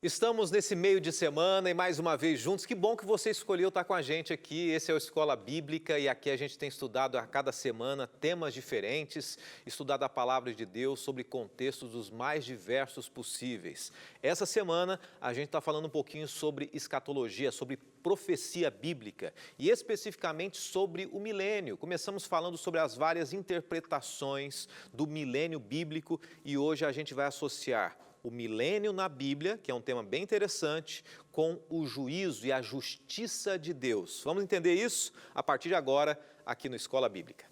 Estamos nesse meio de semana e mais uma vez juntos. Que bom que você escolheu estar com a gente aqui. Esse é o Escola Bíblica e aqui a gente tem estudado a cada semana temas diferentes, estudado a palavra de Deus sobre contextos dos mais diversos possíveis. Essa semana a gente está falando um pouquinho sobre escatologia, sobre profecia bíblica e especificamente sobre o milênio. Começamos falando sobre as várias interpretações do milênio bíblico e hoje a gente vai associar o milênio na Bíblia, que é um tema bem interessante, com o juízo e a justiça de Deus. Vamos entender isso a partir de agora, aqui no Escola Bíblica.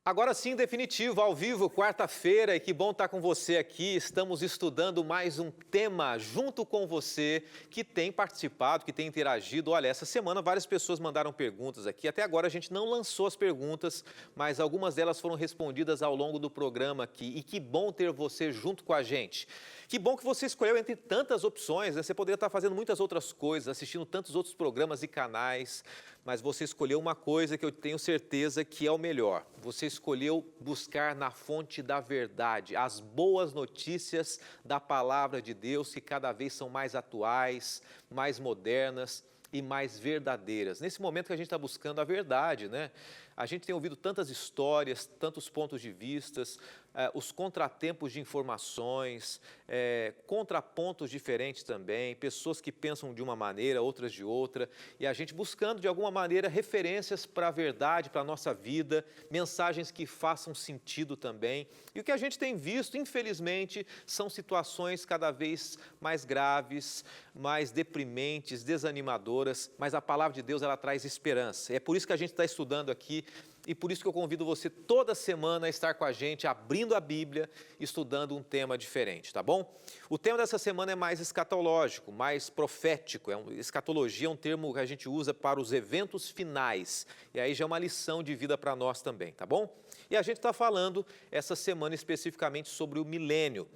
Agora sim, definitivo, ao vivo, quarta-feira, e que bom estar com você aqui. Estamos estudando mais um tema junto com você, que tem participado, que tem interagido. Olha, essa semana várias pessoas mandaram perguntas aqui. Até agora a gente não lançou as perguntas, mas algumas delas foram respondidas ao longo do programa aqui. E que bom ter você junto com a gente. Que bom que você escolheu entre tantas opções, né? Você poderia estar fazendo muitas outras coisas, assistindo tantos outros programas e canais, mas você escolheu uma coisa que eu tenho certeza que é o melhor. Você escolheu buscar na fonte da verdade, as boas notícias da palavra de Deus, que cada vez são mais atuais, mais modernas e mais verdadeiras. Nesse momento que a gente está buscando a verdade, né? A gente tem ouvido tantas histórias, tantos pontos de vistas, os contratempos de informações, contrapontos diferentes também, pessoas que pensam de uma maneira, outras de outra, e a gente buscando de alguma maneira referências para a verdade, para a nossa vida, mensagens que façam sentido também. E o que a gente tem visto, infelizmente, são situações cada vez mais graves, mais deprimentes, desanimadoras, mas a palavra de Deus ela traz esperança. É por isso que a gente está estudando aqui e por isso que eu convido você toda semana a estar com a gente, abrindo a Bíblia, estudando um tema diferente, tá bom? O tema dessa semana é mais escatológico, mais profético. Escatologia é um termo que a gente usa para os eventos finais. E aí já é uma lição de vida para nós também, tá bom? E a gente está falando essa semana especificamente sobre o milênio.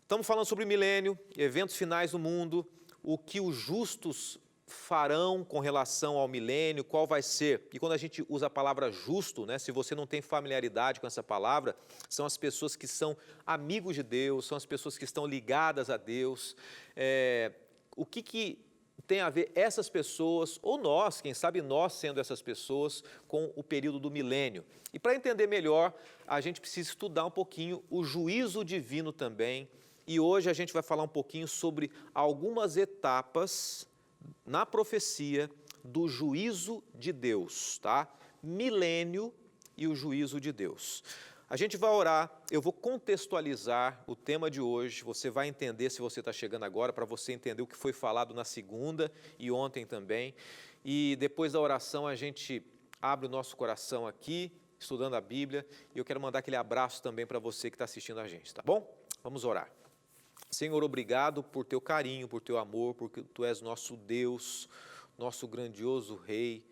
Estamos falando sobre o milênio, eventos finais no mundo, o que os justos farão com relação ao milênio, qual vai ser. E quando a gente usa a palavra justo, né, se você não tem familiaridade com essa palavra, são as pessoas que são amigos de Deus, são as pessoas que estão ligadas a Deus. O que tem a ver essas pessoas, ou nós, quem sabe nós sendo essas pessoas, com o período do milênio. E para entender melhor, a gente precisa estudar um pouquinho o juízo divino também. E hoje a gente vai falar um pouquinho sobre algumas etapas na profecia do juízo de Deus, tá? Milênio e o juízo de Deus. A gente vai orar, eu vou contextualizar o tema de hoje, você vai entender se você está chegando agora, para você entender o que foi falado na segunda e ontem também. E depois da oração a gente abre o nosso coração aqui, estudando a Bíblia, e eu quero mandar aquele abraço também para você que está assistindo a gente, tá bom? Vamos orar. Senhor, obrigado por teu carinho, por teu amor, porque tu és nosso Deus, nosso grandioso Rei,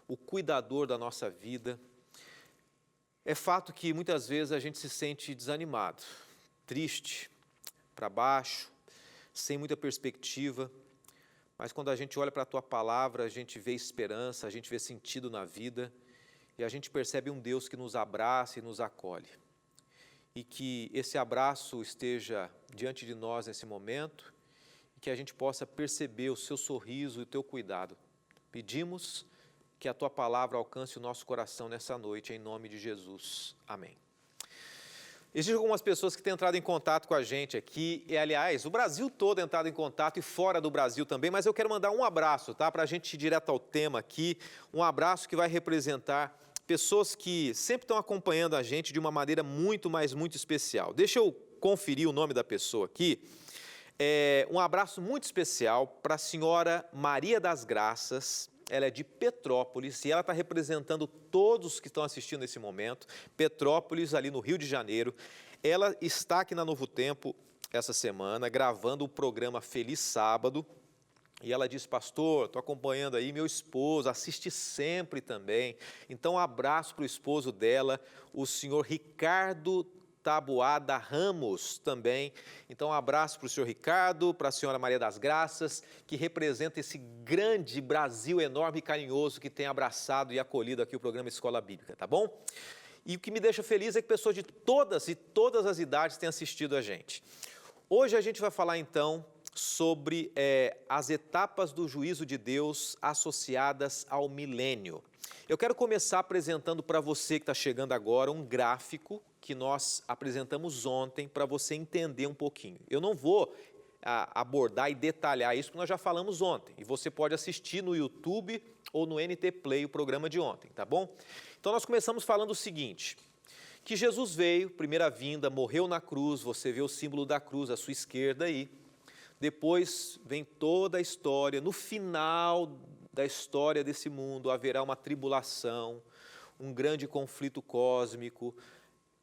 o cuidador da nossa vida. É fato que muitas vezes a gente se sente desanimado, triste, para baixo, sem muita perspectiva, mas quando a gente olha para a tua palavra, a gente vê esperança, a gente vê sentido na vida e a gente percebe um Deus que nos abraça e nos acolhe. E que esse abraço esteja diante de nós nesse momento e que a gente possa perceber o seu sorriso e o teu cuidado. Pedimos que a tua palavra alcance o nosso coração nessa noite, em nome de Jesus. Amém. Existem algumas pessoas que têm entrado em contato com a gente aqui, e aliás, o Brasil todo tem entrado em contato e fora do Brasil também, mas eu quero mandar um abraço, tá? Para a gente ir direto ao tema aqui, um abraço que vai representar pessoas que sempre estão acompanhando a gente de uma maneira muito, mas muito especial. Deixa eu conferir o nome da pessoa aqui. Um abraço muito especial para a senhora Maria das Graças, ela é de Petrópolis e ela está representando todos que estão assistindo nesse momento. Petrópolis, ali no Rio de Janeiro. Ela está aqui na Novo Tempo essa semana, gravando o programa Feliz Sábado. E ela disse, pastor, estou acompanhando aí meu esposo, assiste sempre também. Então, um abraço para o esposo dela, o senhor Ricardo Taboada Ramos também. Então, um abraço para o senhor Ricardo, para a senhora Maria das Graças, que representa esse grande Brasil enorme e carinhoso que tem abraçado e acolhido aqui o programa Escola Bíblica, tá bom? E o que me deixa feliz é que pessoas de todas as idades têm assistido a gente. Hoje a gente vai falar, então, sobre as etapas do juízo de Deus associadas ao milênio. Eu quero começar apresentando para você que está chegando agora um gráfico que nós apresentamos ontem para você entender um pouquinho. Eu não vou abordar e detalhar isso, porque nós já falamos ontem. E você pode assistir no YouTube ou no NT Play o programa de ontem, tá bom? Então nós começamos falando o seguinte, que Jesus veio, primeira vinda, morreu na cruz, você vê o símbolo da cruz à sua esquerda aí. Depois vem toda a história, no final da história desse mundo haverá uma tribulação, um grande conflito cósmico,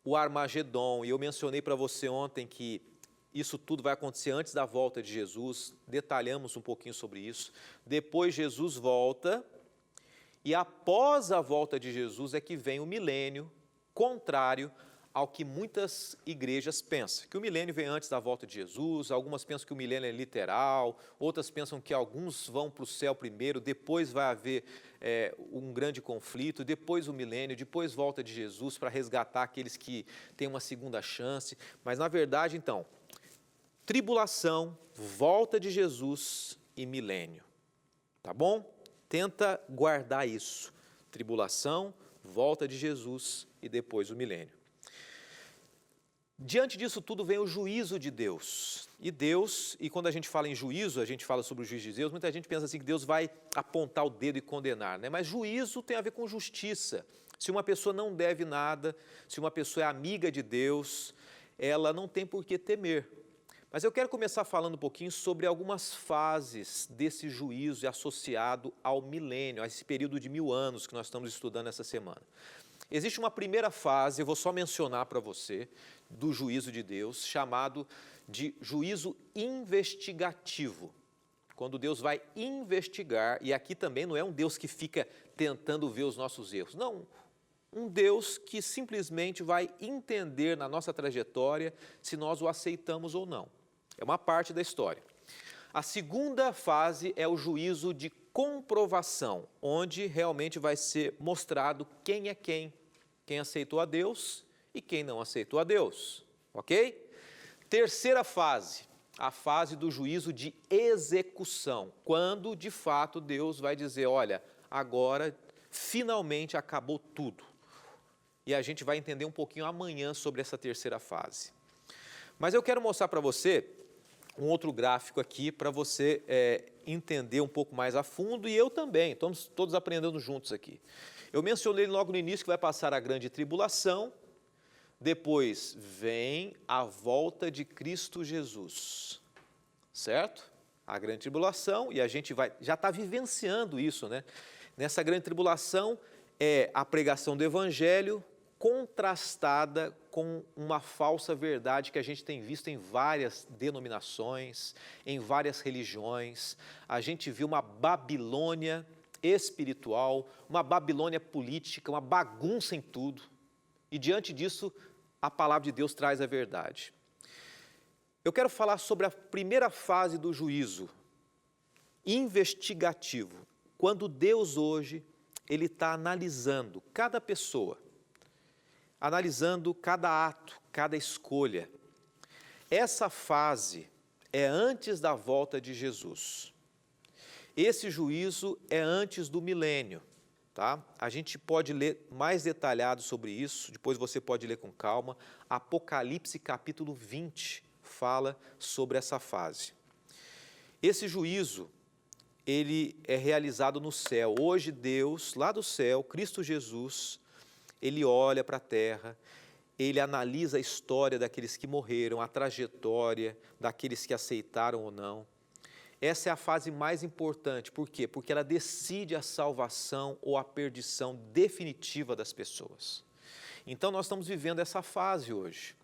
o Armagedon, e eu mencionei para você ontem que isso tudo vai acontecer antes da volta de Jesus, detalhamos um pouquinho sobre isso. Depois Jesus volta, e após a volta de Jesus é que vem o milênio, contrário ao que muitas igrejas pensam, que o milênio vem antes da volta de Jesus, algumas pensam que o milênio é literal, outras pensam que alguns vão para o céu primeiro, depois vai haver um grande conflito, depois o milênio, depois volta de Jesus para resgatar aqueles que têm uma segunda chance, mas na verdade, então, tribulação, volta de Jesus e milênio, tá bom? Tenta guardar isso, tribulação, volta de Jesus e depois o milênio. Diante disso tudo vem o juízo de Deus. E quando a gente fala em juízo, a gente fala sobre o juízo de Deus, muita gente pensa assim que Deus vai apontar o dedo e condenar, né? Mas juízo tem a ver com justiça. Se uma pessoa não deve nada, se uma pessoa é amiga de Deus, ela não tem por que temer. Mas eu quero começar falando um pouquinho sobre algumas fases desse juízo associado ao milênio, a esse período de 1000 anos que nós estamos estudando essa semana. Existe uma primeira fase, eu vou só mencionar para você, do juízo de Deus, chamado de juízo investigativo. Quando Deus vai investigar, e aqui também não é um Deus que fica tentando ver os nossos erros, não, um Deus que simplesmente vai entender na nossa trajetória se nós o aceitamos ou não. É uma parte da história. A segunda fase é o juízo de comprovação, onde realmente vai ser mostrado quem é quem aceitou a Deus e quem não aceitou a Deus, ok? Terceira fase, a fase do juízo de execução, quando de fato Deus vai dizer, olha, agora finalmente acabou tudo. E a gente vai entender um pouquinho amanhã sobre essa terceira fase. Mas eu quero mostrar para você um outro gráfico aqui para você entender um pouco mais a fundo, e eu também, estamos todos aprendendo juntos aqui. Eu mencionei logo no início que vai passar a grande tribulação, depois vem a volta de Cristo Jesus, certo? A grande tribulação, e a gente já está vivenciando isso, né? Nessa grande tribulação é a pregação do Evangelho contrastada com uma falsa verdade que a gente tem visto em várias denominações, em várias religiões. A gente viu uma Babilônia espiritual, uma Babilônia política, uma bagunça em tudo. E diante disso, a palavra de Deus traz a verdade. Eu quero falar sobre a primeira fase do juízo investigativo. Quando Deus hoje, Ele está analisando cada pessoa, analisando cada ato, cada escolha. Essa fase é antes da volta de Jesus. Esse juízo é antes do milênio, tá? A gente pode ler mais detalhado sobre isso, depois você pode ler com calma. Apocalipse capítulo 20 fala sobre essa fase. Esse juízo, ele é realizado no céu. Hoje Deus, lá do céu, Cristo Jesus, Ele olha para a terra, Ele analisa a história daqueles que morreram, a trajetória daqueles que aceitaram ou não. essa é a fase mais importante. Por quê? Porque ela decide a salvação ou a perdição definitiva das pessoas. Então, nós estamos vivendo essa fase hoje.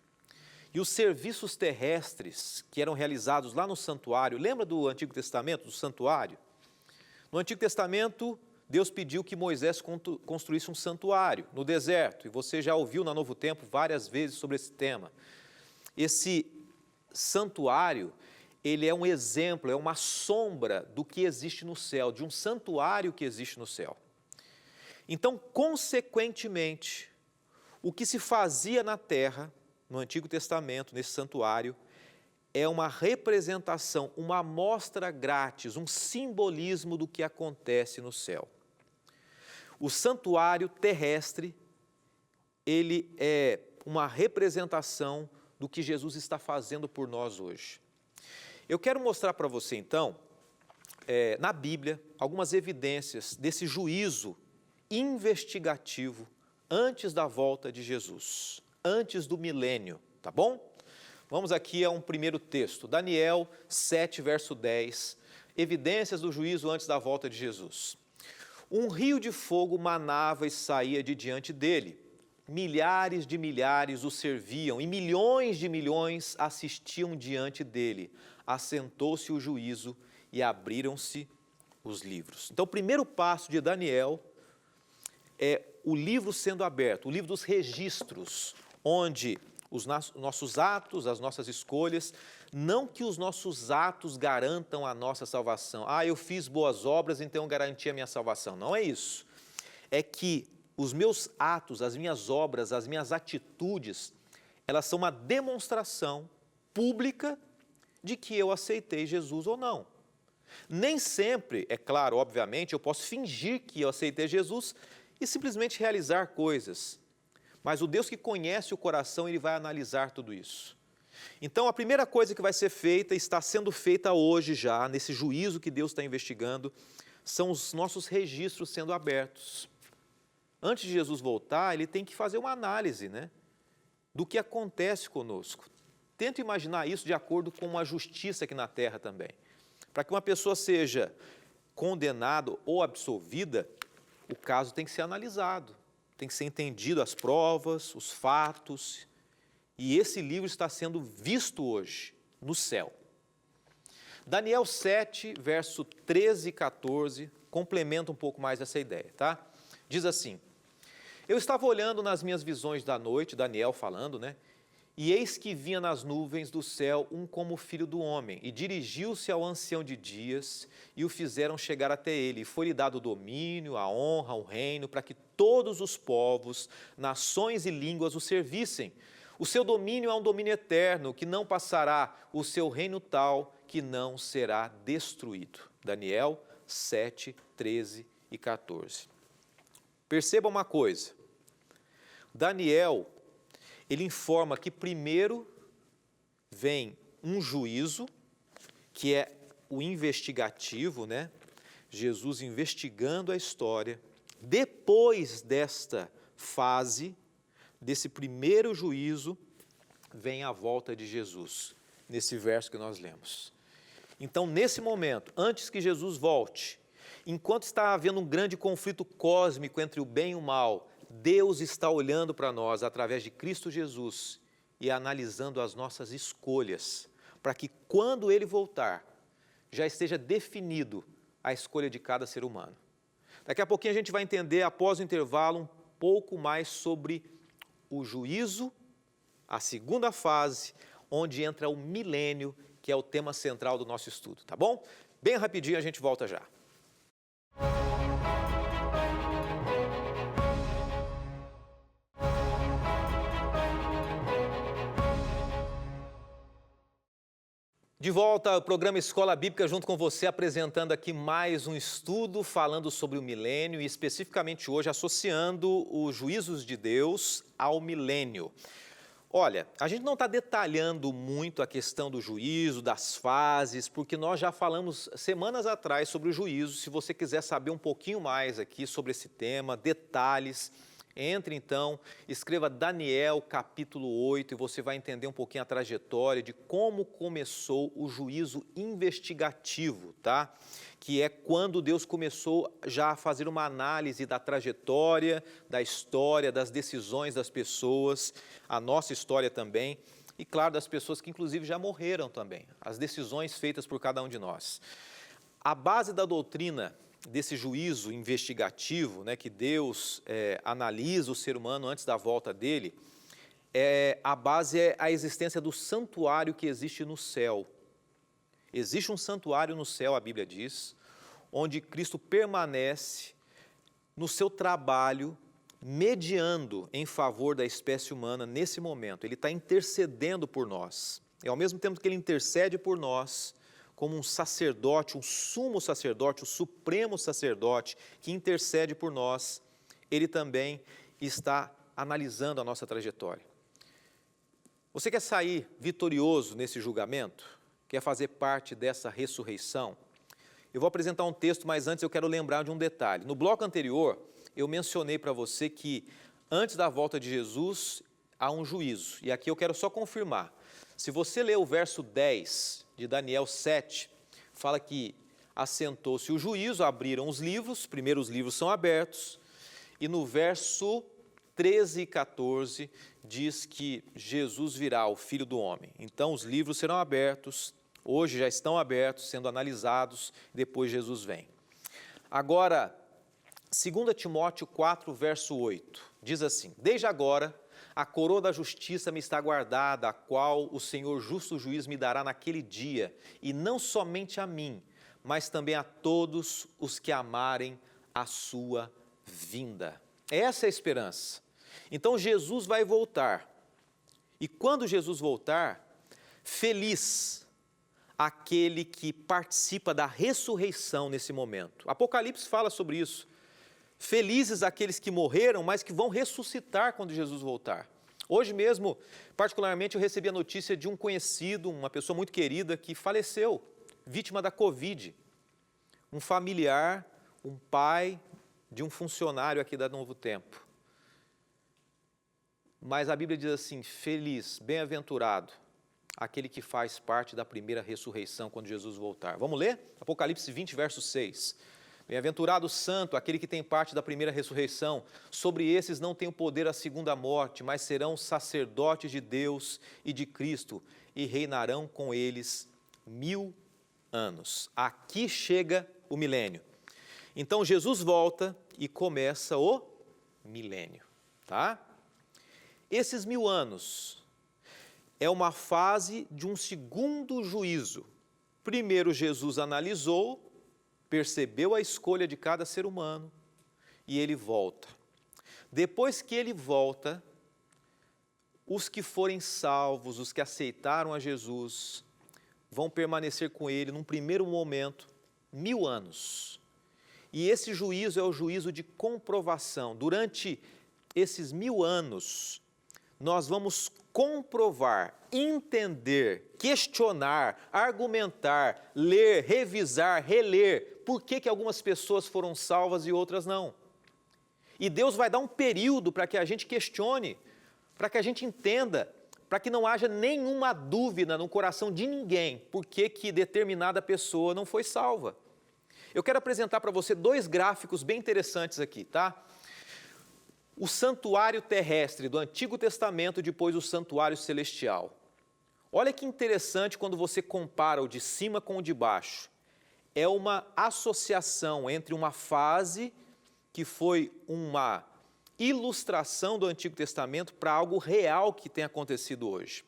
E os serviços terrestres que eram realizados lá no santuário, lembra do Antigo Testamento, do santuário? No Antigo Testamento, Deus pediu que Moisés construísse um santuário no deserto. E você já ouviu no Novo Tempo várias vezes sobre esse tema. Esse santuário, ele é um exemplo, é uma sombra do que existe no céu, de um santuário que existe no céu. Então, consequentemente, o que se fazia na terra, no Antigo Testamento, nesse santuário, é uma representação, uma amostra grátis, um simbolismo do que acontece no céu. O santuário terrestre, ele é uma representação do que Jesus está fazendo por nós hoje. Eu quero mostrar para você, então, na Bíblia, algumas evidências desse juízo investigativo antes da volta de Jesus, antes do milênio, tá bom? Vamos aqui a um primeiro texto, Daniel 7, verso 10, evidências do juízo antes da volta de Jesus. Um rio de fogo manava e saía de diante dele. Milhares de milhares o serviam e milhões de milhões assistiam diante dele. Assentou-se o juízo e abriram-se os livros. Então, o primeiro passo de Daniel é o livro sendo aberto, o livro dos registros, onde os nossos atos, as nossas escolhas, não que os nossos atos garantam a nossa salvação. Ah, eu fiz boas obras, então eu garanti a minha salvação. Não é isso. É que os meus atos, as minhas obras, as minhas atitudes, elas são uma demonstração pública de que eu aceitei Jesus ou não. Nem sempre, é claro, obviamente, eu posso fingir que eu aceitei Jesus e simplesmente realizar coisas. Mas o Deus que conhece o coração, Ele vai analisar tudo isso. Então, a primeira coisa que vai ser feita, está sendo feita hoje já, nesse juízo que Deus está investigando, são os nossos registros sendo abertos. Antes de Jesus voltar, Ele tem que fazer uma análise, do que acontece conosco. Tenta imaginar isso de acordo com uma justiça aqui na terra também. Para que uma pessoa seja condenada ou absolvida, o caso tem que ser analisado. Tem que ser entendido as provas, os fatos, e esse livro está sendo visto hoje no céu. Daniel 7, verso 13 e 14, complementa um pouco mais essa ideia, tá? Diz assim: eu estava olhando nas minhas visões da noite, Daniel falando, e eis que vinha nas nuvens do céu um como filho do homem, e dirigiu-se ao ancião de dias, e o fizeram chegar até ele, e foi-lhe dado o domínio, a honra, o reino, para que todos os povos, nações e línguas o servissem. O seu domínio é um domínio eterno, que não passará, o seu reino tal, que não será destruído. Daniel 7, 13 e 14. Perceba uma coisa, Daniel, ele informa que primeiro vem um juízo, que é o investigativo, Jesus investigando a história. Depois desta fase, desse primeiro juízo, vem a volta de Jesus, nesse verso que nós lemos. Então, nesse momento, antes que Jesus volte, enquanto está havendo um grande conflito cósmico entre o bem e o mal, Deus está olhando para nós através de Cristo Jesus e analisando as nossas escolhas, para que quando Ele voltar, já esteja definido a escolha de cada ser humano. Daqui a pouquinho a gente vai entender, após o intervalo, um pouco mais sobre o juízo, a segunda fase, onde entra o milênio, que é o tema central do nosso estudo, tá bom? Bem rapidinho, a gente volta já. De volta ao programa Escola Bíblica, junto com você, apresentando aqui mais um estudo falando sobre o milênio e especificamente hoje associando os juízos de Deus ao milênio. Olha, a gente não está detalhando muito a questão do juízo, das fases, porque nós já falamos semanas atrás sobre o juízo. Se você quiser saber um pouquinho mais aqui sobre esse tema, detalhes, Entre então, escreva Daniel capítulo 8 e você vai entender um pouquinho a trajetória de como começou o juízo investigativo, tá? Que é quando Deus começou já a fazer uma análise da trajetória, da história, das decisões das pessoas, a nossa história também, e claro, das pessoas que inclusive já morreram também, as decisões feitas por cada um de nós. A base da doutrina desse juízo investigativo, né, que Deus analisa o ser humano antes da volta dele, a base é a existência do santuário que existe no céu. Existe um santuário no céu, a Bíblia diz, onde Cristo permanece no seu trabalho, mediando em favor da espécie humana nesse momento. Ele está intercedendo por nós. E ao mesmo tempo que ele intercede por nós, como um sacerdote, um sumo sacerdote, o supremo sacerdote que intercede por nós, ele também está analisando a nossa trajetória. Você quer sair vitorioso nesse julgamento? Quer fazer parte dessa ressurreição? Eu vou apresentar um texto, mas antes eu quero lembrar de um detalhe. No bloco anterior, eu mencionei para você que antes da volta de Jesus há um juízo. E aqui eu quero só confirmar. Se você ler o verso 10 de Daniel 7, fala que assentou-se o juízo, abriram os livros, primeiro os livros são abertos, e no verso 13 e 14 diz que Jesus virá, o Filho do Homem. Então os livros serão abertos, hoje já estão abertos, sendo analisados, depois Jesus vem. Agora, 2 Timóteo 4, verso 8, diz assim: desde agora a coroa da justiça me está guardada, a qual o Senhor justo juiz me dará naquele dia, e não somente a mim, mas também a todos os que amarem a sua vinda. Essa é a esperança. Então Jesus vai voltar, e quando Jesus voltar, feliz aquele que participa da ressurreição nesse momento. Apocalipse fala sobre isso. Felizes aqueles que morreram, mas que vão ressuscitar quando Jesus voltar. Hoje mesmo, particularmente, eu recebi a notícia de um conhecido, uma pessoa muito querida, que faleceu, vítima da Covid. Um familiar, um pai de um funcionário aqui da Novo Tempo. Mas a Bíblia diz assim: feliz, bem-aventurado, aquele que faz parte da primeira ressurreição quando Jesus voltar. Vamos ler? Apocalipse 20, verso 6. Bem-aventurado o santo, aquele que tem parte da primeira ressurreição. Sobre esses não tem o poder a segunda morte, mas serão sacerdotes de Deus e de Cristo, e reinarão com eles 1000 anos. Aqui chega o milênio. Então Jesus volta e começa o milênio, tá? Esses 1000 anos é uma fase de um segundo juízo. Primeiro Jesus analisou, percebeu a escolha de cada ser humano e ele volta. Depois que ele volta, os que forem salvos, os que aceitaram a Jesus, vão permanecer com ele num primeiro momento 1000 anos. E esse juízo é o juízo de comprovação. Durante esses 1000 anos, nós vamos comprovar, entender, questionar, argumentar, ler, revisar, reler por que algumas pessoas foram salvas e outras não. E Deus vai dar um período para que a gente questione, para que a gente entenda, para que não haja nenhuma dúvida no coração de ninguém por que determinada pessoa não foi salva. Eu quero apresentar para você 2 gráficos bem interessantes aqui, tá? O santuário terrestre do Antigo Testamento e depois o santuário celestial. Olha que interessante quando você compara o de cima com o de baixo. É uma associação entre uma fase que foi uma ilustração do Antigo Testamento para algo real que tem acontecido hoje.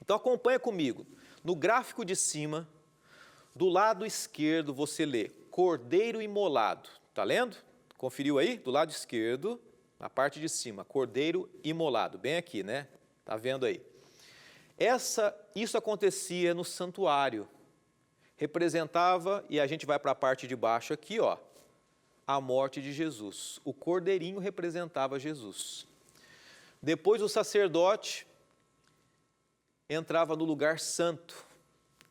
Então acompanha comigo. No gráfico de cima, do lado esquerdo você lê Cordeiro Imolado. Está lendo? Conferiu aí? Do lado esquerdo, na parte de cima, Cordeiro Imolado. Bem aqui, né? Está vendo aí? Isso acontecia no santuário. Representava, e a gente vai para a parte de baixo aqui, ó, a morte de Jesus. O cordeirinho representava Jesus. Depois o sacerdote entrava no lugar santo,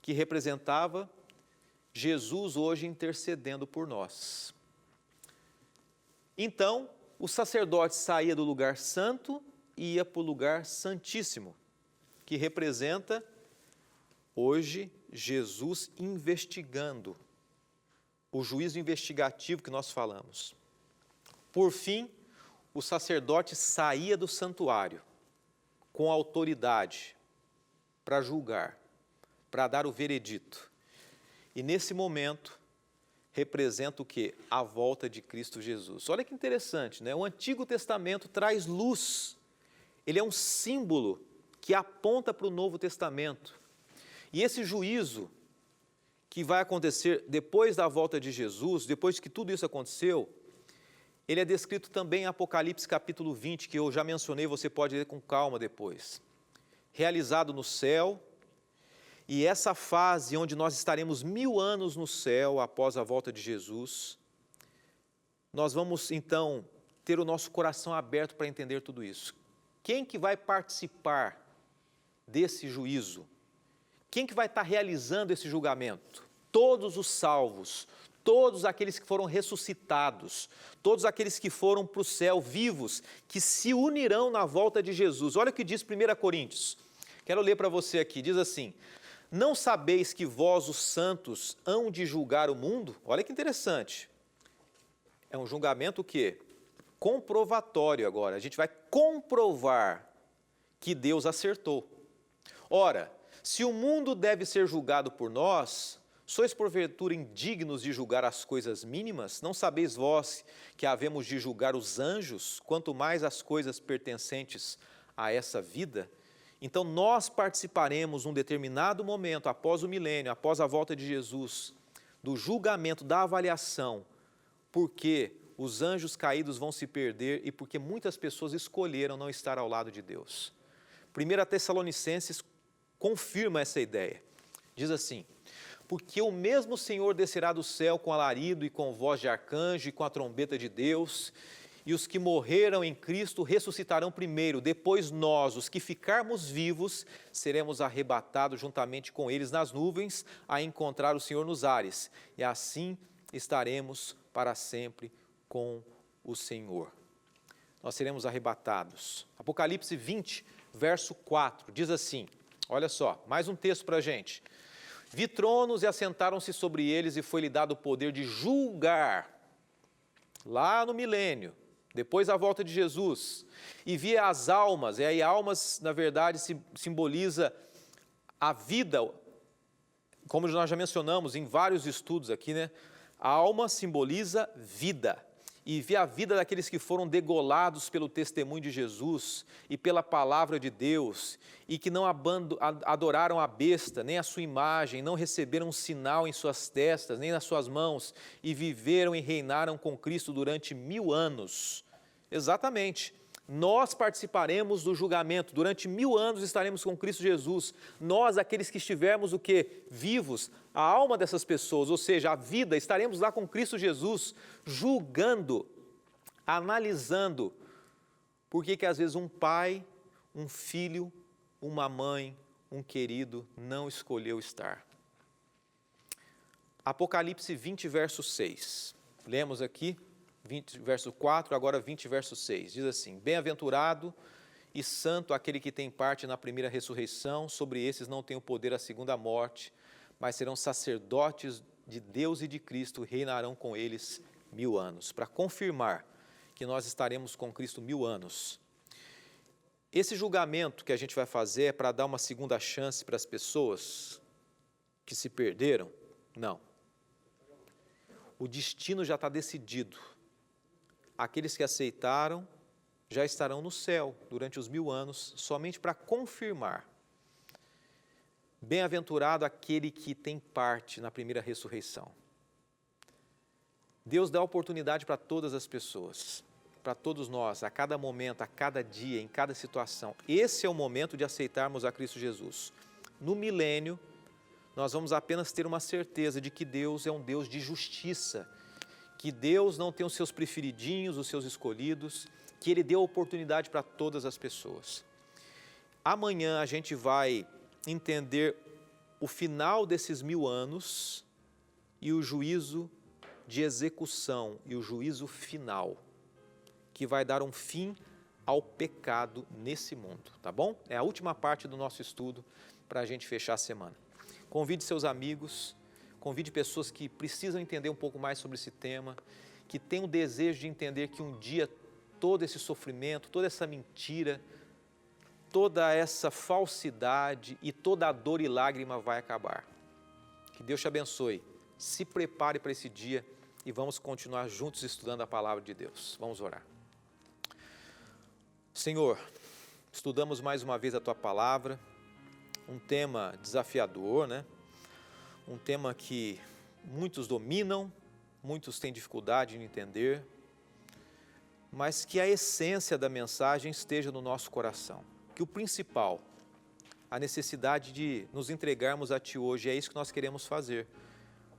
que representava Jesus hoje intercedendo por nós. Então, o sacerdote saía do lugar santo e ia para o lugar santíssimo, que representa hoje Jesus investigando, o juízo investigativo que nós falamos. Por fim, o sacerdote saía do santuário com autoridade para julgar, para dar o veredito. E nesse momento, representa o quê? A volta de Cristo Jesus. Olha que interessante, né? O Antigo Testamento traz luz. Ele é um símbolo que aponta para o Novo Testamento. E esse juízo que vai acontecer depois da volta de Jesus, depois que tudo isso aconteceu, ele é descrito também em Apocalipse capítulo 20, que eu já mencionei, você pode ler com calma depois. Realizado no céu, e essa fase onde nós estaremos 1000 anos no céu após a volta de Jesus, nós vamos então ter o nosso coração aberto para entender tudo isso. Quem que vai participar desse juízo? Quem que vai estar realizando esse julgamento? Todos os salvos, todos aqueles que foram ressuscitados, todos aqueles que foram para o céu vivos, que se unirão na volta de Jesus. Olha o que diz 1 Coríntios. Quero ler para você aqui, diz assim: não sabeis que vós, os santos, hão de julgar o mundo? Olha que interessante. É um julgamento o quê? Comprovatório agora. A gente vai comprovar que Deus acertou. Ora, se o mundo deve ser julgado por nós, sois porventura indignos de julgar as coisas mínimas? Não sabeis vós que havemos de julgar os anjos, quanto mais as coisas pertencentes a essa vida? Então nós participaremos num determinado momento, após o milênio, após a volta de Jesus, do julgamento, da avaliação, porque os anjos caídos vão se perder e porque muitas pessoas escolheram não estar ao lado de Deus. 1 Tessalonicenses confirma essa ideia. Diz assim: porque o mesmo Senhor descerá do céu com alarido e com voz de arcanjo e com a trombeta de Deus, e os que morreram em Cristo ressuscitarão primeiro, depois nós, os que ficarmos vivos, seremos arrebatados juntamente com eles nas nuvens, a encontrar o Senhor nos ares, e assim estaremos para sempre com o Senhor. Nós seremos arrebatados. Apocalipse 20, verso 4, diz assim, olha só, mais um texto para a gente. Vi tronos e assentaram-se sobre eles, e foi-lhe dado o poder de julgar, lá no milênio, depois da volta de Jesus, e via as almas, e aí almas, na verdade, simboliza a vida, como nós já mencionamos em vários estudos aqui, né? A alma simboliza vida, e via a vida daqueles que foram degolados pelo testemunho de Jesus e pela palavra de Deus, e que não adoraram a besta, nem a sua imagem, não receberam um sinal em suas testas, nem nas suas mãos, e viveram e reinaram com Cristo durante 1000 anos. Exatamente, nós participaremos do julgamento, durante 1000 anos estaremos com Cristo Jesus, nós, aqueles que estivermos o quê? Vivos, a alma dessas pessoas, ou seja, a vida, estaremos lá com Cristo Jesus, julgando, analisando, por que às vezes um pai, um filho, uma mãe, um querido não escolheu estar. Apocalipse 20, verso 6, lemos aqui, 20, verso 4, agora 20, verso 6, diz assim: bem-aventurado e santo aquele que tem parte na primeira ressurreição, sobre esses não tem o poder a segunda morte, mas serão sacerdotes de Deus e de Cristo, reinarão com eles 1000 anos. Para confirmar que nós estaremos com Cristo 1000 anos. Esse julgamento que a gente vai fazer é para dar uma segunda chance para as pessoas que se perderam? Não. O destino já está decidido. Aqueles que aceitaram já estarão no céu durante os 1000 anos, somente para confirmar. Bem-aventurado aquele que tem parte na primeira ressurreição. Deus dá oportunidade para todas as pessoas, para todos nós, a cada momento, a cada dia, em cada situação. Esse é o momento de aceitarmos a Cristo Jesus. No milênio, nós vamos apenas ter uma certeza de que Deus é um Deus de justiça, que Deus não tem os seus preferidinhos, os seus escolhidos, que Ele deu oportunidade para todas as pessoas. Amanhã a gente vai entender o final desses 1000 anos e o juízo de execução e o juízo final. que vai dar um fim ao pecado nesse mundo, tá bom? É a última parte do nosso estudo para a gente fechar a semana. Convide seus amigos, convide pessoas que precisam entender um pouco mais sobre esse tema, que têm o desejo de entender que um dia todo esse sofrimento, toda essa mentira, toda essa falsidade e toda a dor e lágrima vai acabar. Que Deus te abençoe. Se prepare para esse dia e vamos continuar juntos estudando a palavra de Deus. Vamos orar. Senhor, estudamos mais uma vez a Tua palavra, um tema desafiador, né? Um tema que muitos dominam, muitos têm dificuldade em entender, mas que a essência da mensagem esteja no nosso coração. Que o principal, a necessidade de nos entregarmos a Ti hoje, é isso que nós queremos fazer,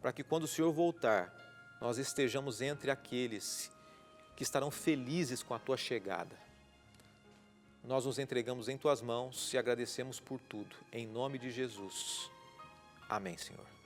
para que quando o Senhor voltar, nós estejamos entre aqueles que estarão felizes com a Tua chegada. Nós nos entregamos em Tuas mãos e agradecemos por tudo, em nome de Jesus. Amém, Senhor.